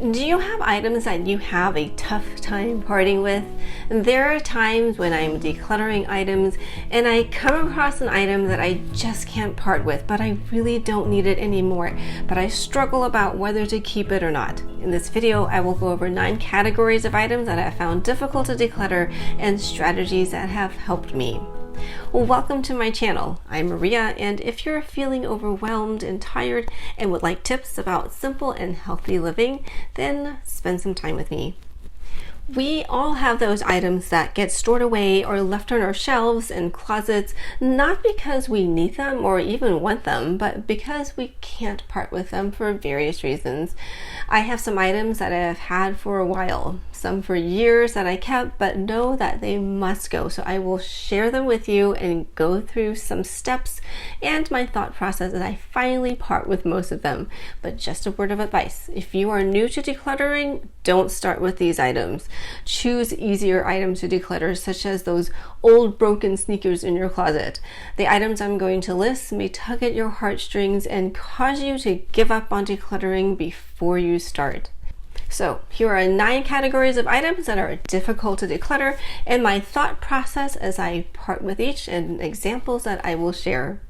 Do you have items that you have a tough time parting with? There are times when I'm decluttering items and I come across an item that I just can't part with, but I really don't need it anymore, but I struggle about whether to keep it or not. In this video, I will go over 9 categories of items that I have found difficult to declutter and strategies that have helped me. Well, welcome to my channel. I'm Maria, and if you're feeling overwhelmed and tired and would like tips about simple and healthy living, then spend some time with me. We all have those items that get stored away or left on our shelves and closets, not because we need them or even want them, but because we can't part with them for various reasons. I have some items that I have had for a while, some for years that I kept, but know that they must go. So I will share them with you and go through some steps and my thought process as I finally part with most of them. But just a word of advice, if you are new to decluttering, don't start with these items. Choose easier items to declutter, such as those old broken sneakers in your closet. The items I'm going to list may tug at your heartstrings and cause you to give up on decluttering before you start. So here are 9 categories of items that are difficult to declutter and my thought process as I part with each and examples that I will share.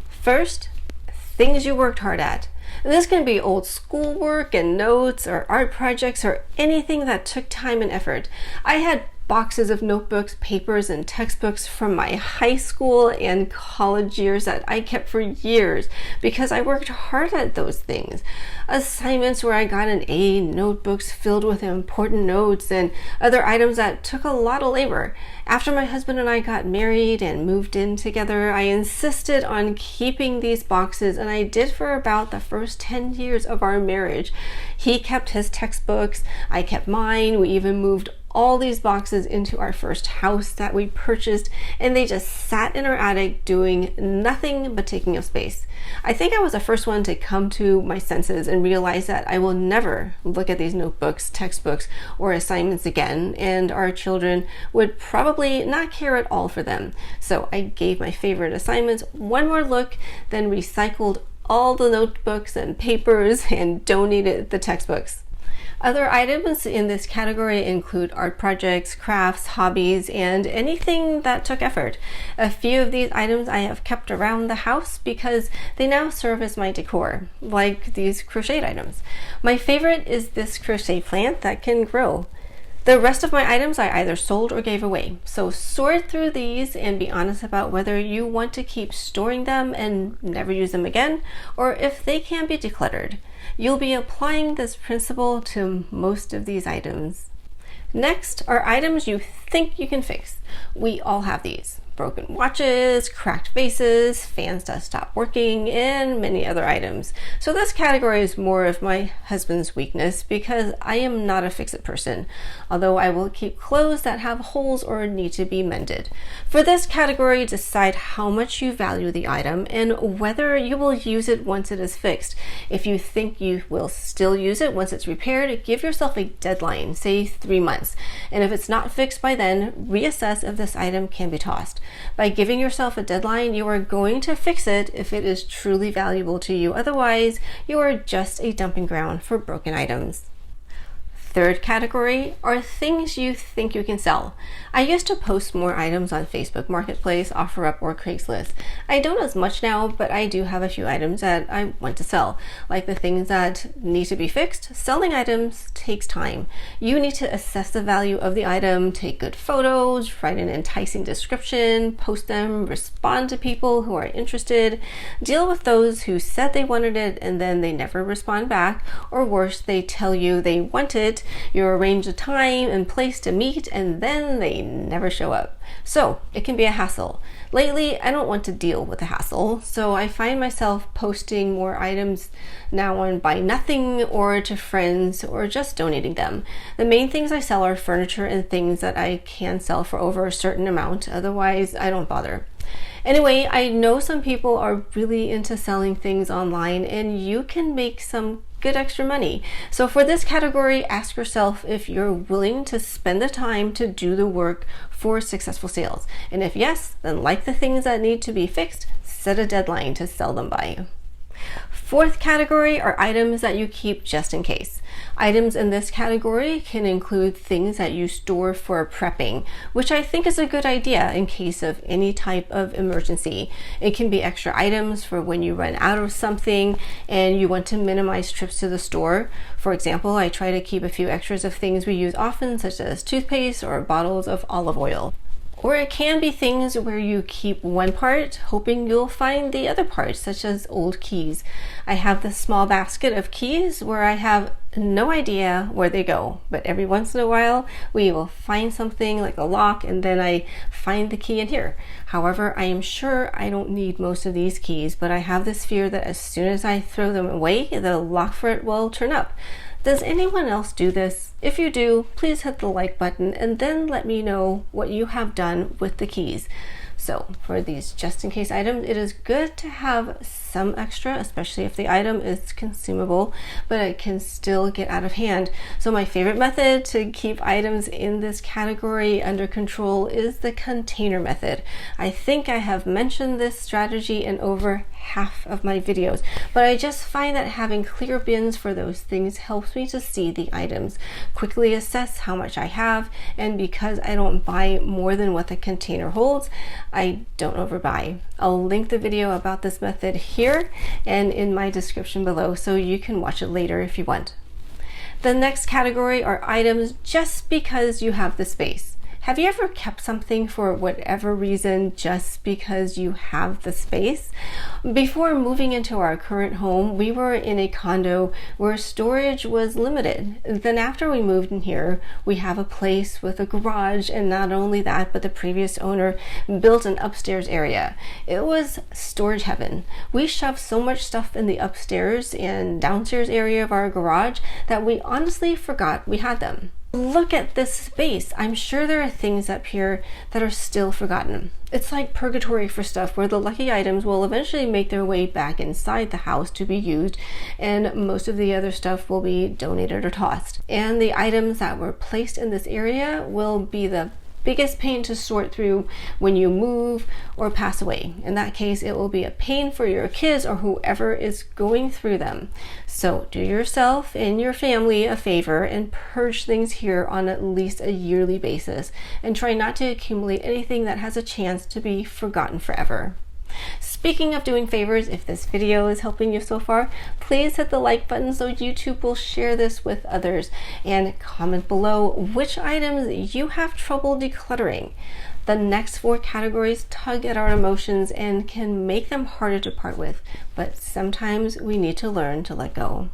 First, things you worked hard at. This can be old schoolwork and notes or art projects or anything that took time and effort. I had boxes of notebooks, papers, and textbooks from my high school and college years that I kept for years because I worked hard at those things. Assignments where I got an A, notebooks filled with important notes, and other items that took a lot of labor. After my husband and I got married and moved in together, I insisted on keeping these boxes, and I did for about the first 10 years of our marriage. He kept his textbooks, I kept mine. We even moved all these boxes into our first house that we purchased, and they just sat in our attic doing nothing but taking up space. I think I was the first one to come to my senses and realize that I will never look at these notebooks, textbooks, or assignments again, and our children would probably not care at all for them. So I gave my favorite assignments one more look, then recycled all the notebooks and papers and donated the textbooks. Other items in this category include art projects, crafts, hobbies, and anything that took effort. A few of these items I have kept around the house because they now serve as my decor, like these crocheted items. My favorite is this crochet plant that can grow. The rest of my items I either sold or gave away. So sort through these and be honest about whether you want to keep storing them and never use them again, or if they can be decluttered. You'll be applying this principle to most of these items. Next are items you think you can fix. We all have these. Broken watches, cracked vases, fans that stop working, and many other items. So this category is more of my husband's weakness because I am not a fix-it person, although I will keep clothes that have holes or need to be mended. For this category, decide how much you value the item and whether you will use it once it is fixed. If you think you will still use it once it's repaired, give yourself a deadline, say 3 months. And if it's not fixed by then, reassess if this item can be tossed. By giving yourself a deadline, you are going to fix it if it is truly valuable to you. Otherwise, you are just a dumping ground for broken items. Third category are things you think you can sell. I used to post more items on Facebook Marketplace, OfferUp, or Craigslist. I don't as much now, but I do have a few items that I want to sell. Like the things that need to be fixed, selling items takes time. You need to assess the value of the item, take good photos, write an enticing description, post them, respond to people who are interested, deal with those who said they wanted it and then they never respond back, or worse, they tell you they want it. You arrange a time and place to meet and then they never show up. So it can be a hassle. Lately, I don't want to deal with the hassle, so I find myself posting more items now on Buy Nothing or to friends or just donating them. The main things I sell are furniture and things that I can sell for over a certain amount, otherwise I don't bother. Anyway, I know some people are really into selling things online and you can make some good extra money. So for this category, ask yourself if you're willing to spend the time to do the work for successful sales. And if yes, then like the things that need to be fixed, set a deadline to sell them by. Fourth category are items that you keep just in case. Items in this category can include things that you store for prepping, which I think is a good idea in case of any type of emergency. It can be extra items for when you run out of something and you want to minimize trips to the store. For example, I try to keep a few extras of things we use often, such as toothpaste or bottles of olive oil. Or it can be things where you keep one part, hoping you'll find the other part, such as old keys. I have this small basket of keys where I have no idea where they go, but every once in a while we will find something like a lock and then I find the key in here. However, I am sure I don't need most of these keys, but I have this fear that as soon as I throw them away, the lock for it will turn up. Does anyone else do this? If you do, please hit the like button and then let me know what you have done with the keys. So for these just in case items, it is good to have some extra, especially if the item is consumable, but it can still get out of hand. So my favorite method to keep items in this category under control is the container method. I think I have mentioned this strategy in over half of my videos, but I just find that having clear bins for those things helps me to see the items, quickly assess how much I have, and because I don't buy more than what the container holds, I don't overbuy. I'll link the video about this method here and in my description below so you can watch it later if you want. The next category are items just because you have the space. Have you ever kept something for whatever reason just because you have the space? Before moving into our current home, we were in a condo where storage was limited. Then after we moved in here, we have a place with a garage, and not only that, but the previous owner built an upstairs area. It was storage heaven. We shoved so much stuff in the upstairs and downstairs area of our garage that we honestly forgot we had them. Look at this space. I'm sure there are things up here that are still forgotten. It's like purgatory for stuff where the lucky items will eventually make their way back inside the house to be used, and most of the other stuff will be donated or tossed. And the items that were placed in this area will be the biggest pain to sort through when you move or pass away. In that case, it will be a pain for your kids or whoever is going through them. So do yourself and your family a favor and purge things here on at least a yearly basis, and try not to accumulate anything that has a chance to be forgotten forever. Speaking of doing favors, if this video is helping you so far, please hit the like button so YouTube will share this with others, and comment below which items you have trouble decluttering. The next 4 categories tug at our emotions and can make them harder to part with, but sometimes we need to learn to let go.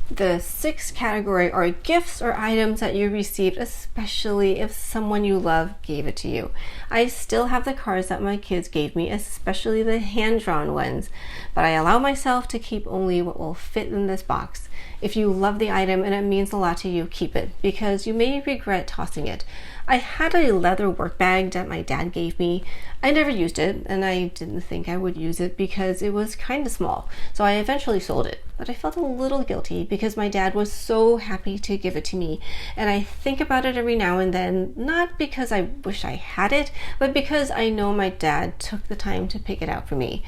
The 6th category are gifts or items that you received, especially if someone you love gave it to you. I still have the cards that my kids gave me, especially the hand-drawn ones, but I allow myself to keep only what will fit in this box. If you love the item and it means a lot to you, keep it, because you may regret tossing it. I had a leather work bag that my dad gave me. I never used it, and I didn't think I would use it because it was kind of small, so I eventually sold it. But I felt a little guilty because my dad was so happy to give it to me, and I think about it every now and then, not because I wish I had it, but because I know my dad took the time to pick it out for me.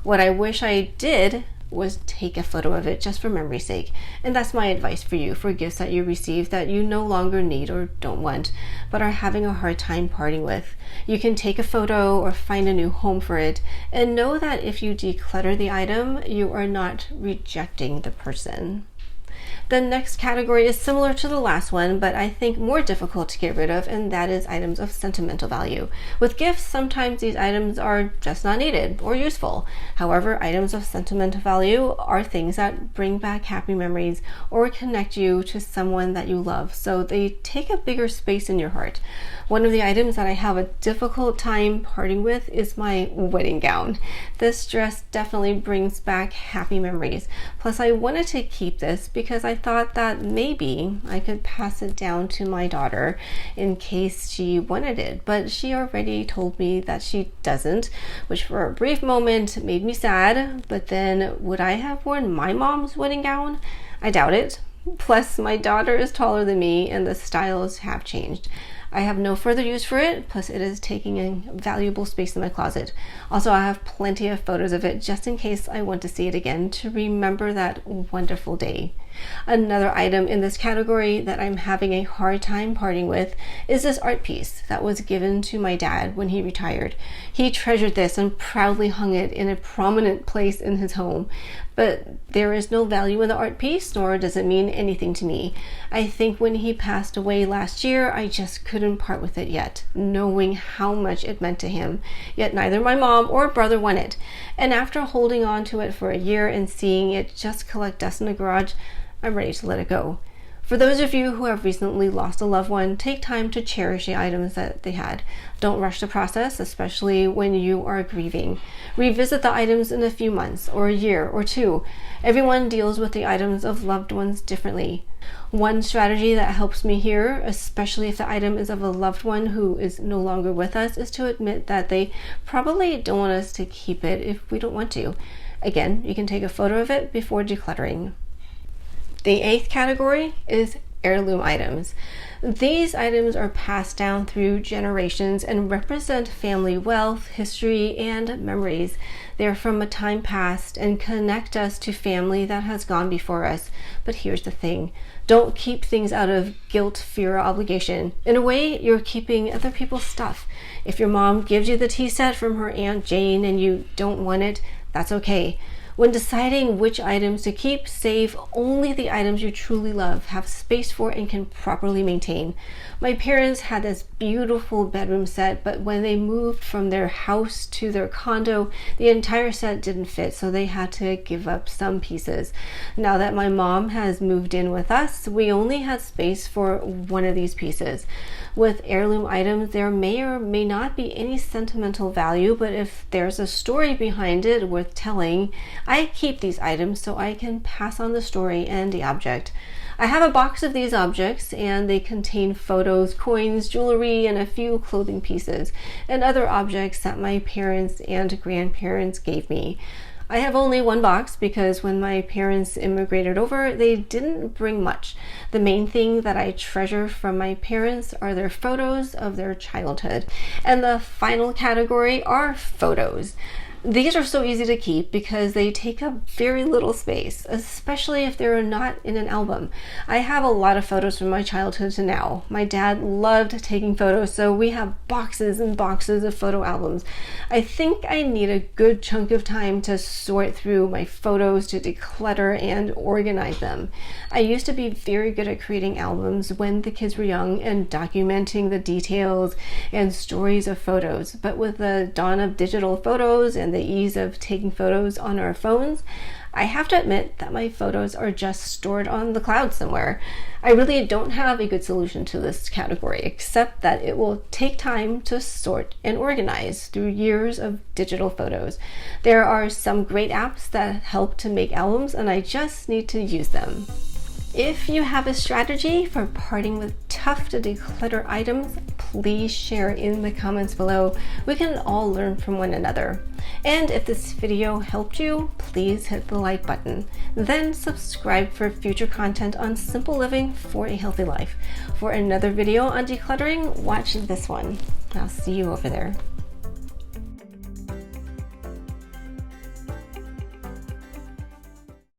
What I wish I did was take a photo of it just for memory's sake. And that's my advice for you for gifts that you receive that you no longer need or don't want, but are having a hard time parting with. You can take a photo or find a new home for it, and know that if you declutter the item, you are not rejecting the person. The next category is similar to the last one, but I think more difficult to get rid of, and that is items of sentimental value. With gifts, sometimes these items are just not needed or useful. However, items of sentimental value are things that bring back happy memories or connect you to someone that you love, so they take a bigger space in your heart. One of the items that I have a difficult time parting with is my wedding gown. This dress definitely brings back happy memories. Plus, I wanted to keep this because I thought that maybe I could pass it down to my daughter in case she wanted it, but she already told me that she doesn't, which for a brief moment made me sad. But then, would I have worn my mom's wedding gown? I doubt it. Plus, my daughter is taller than me and the styles have changed. I have no further use for it, plus it is taking a valuable space in my closet. Also, I have plenty of photos of it just in case I want to see it again to remember that wonderful day. Another item in this category that I'm having a hard time parting with is this art piece that was given to my dad when he retired. He treasured this and proudly hung it in a prominent place in his home. But there is no value in the art piece, nor does it mean anything to me. I think when he passed away last year, I just couldn't part with it yet, knowing how much it meant to him. Yet neither my mom or brother want it. And after holding on to it for a year and seeing it just collect dust in the garage, I'm ready to let it go. For those of you who have recently lost a loved one, take time to cherish the items that they had. Don't rush the process, especially when you are grieving. Revisit the items in a few months, or a year, or two. Everyone deals with the items of loved ones differently. One strategy that helps me here, especially if the item is of a loved one who is no longer with us, is to admit that they probably don't want us to keep it if we don't want to. Again, you can take a photo of it before decluttering. The 8th category is heirloom items. These items are passed down through generations and represent family wealth, history, and memories. They're from a time past and connect us to family that has gone before us. But here's the thing. Don't keep things out of guilt, fear, or obligation. In a way, you're keeping other people's stuff. If your mom gives you the tea set from her Aunt Jane and you don't want it, that's okay. When deciding which items to keep, save only the items you truly love, have space for, and can properly maintain. My parents had this beautiful bedroom set, but when they moved from their house to their condo, the entire set didn't fit, so they had to give up some pieces. Now that my mom has moved in with us, we only had space for one of these pieces. With heirloom items, there may or may not be any sentimental value, but if there's a story behind it worth telling, I keep these items so I can pass on the story and the object. I have a box of these objects, and they contain photos, coins, jewelry, and a few clothing pieces, and other objects that my parents and grandparents gave me. I have only one box because when my parents immigrated over, they didn't bring much. The main thing that I treasure from my parents are their photos of their childhood. And the final category are photos. These are so easy to keep because they take up very little space, especially if they're not in an album. I have a lot of photos from my childhood to now. My dad loved taking photos, so we have boxes and boxes of photo albums. I think I need a good chunk of time to sort through my photos, to declutter and organize them. I used to be very good at creating albums when the kids were young and documenting the details and stories of photos, but with the dawn of digital photos and the ease of taking photos on our phones, I have to admit that my photos are just stored on the cloud somewhere. I really don't have a good solution to this category, except that it will take time to sort and organize through years of digital photos. There are some great apps that help to make albums, and I just need to use them. If you have a strategy for parting with tough to declutter items, please share in the comments below. We can all learn from one another. And if this video helped you, please hit the like button. Then subscribe for future content on simple living for a healthy life. For another video on decluttering, watch this one. I'll see you over there.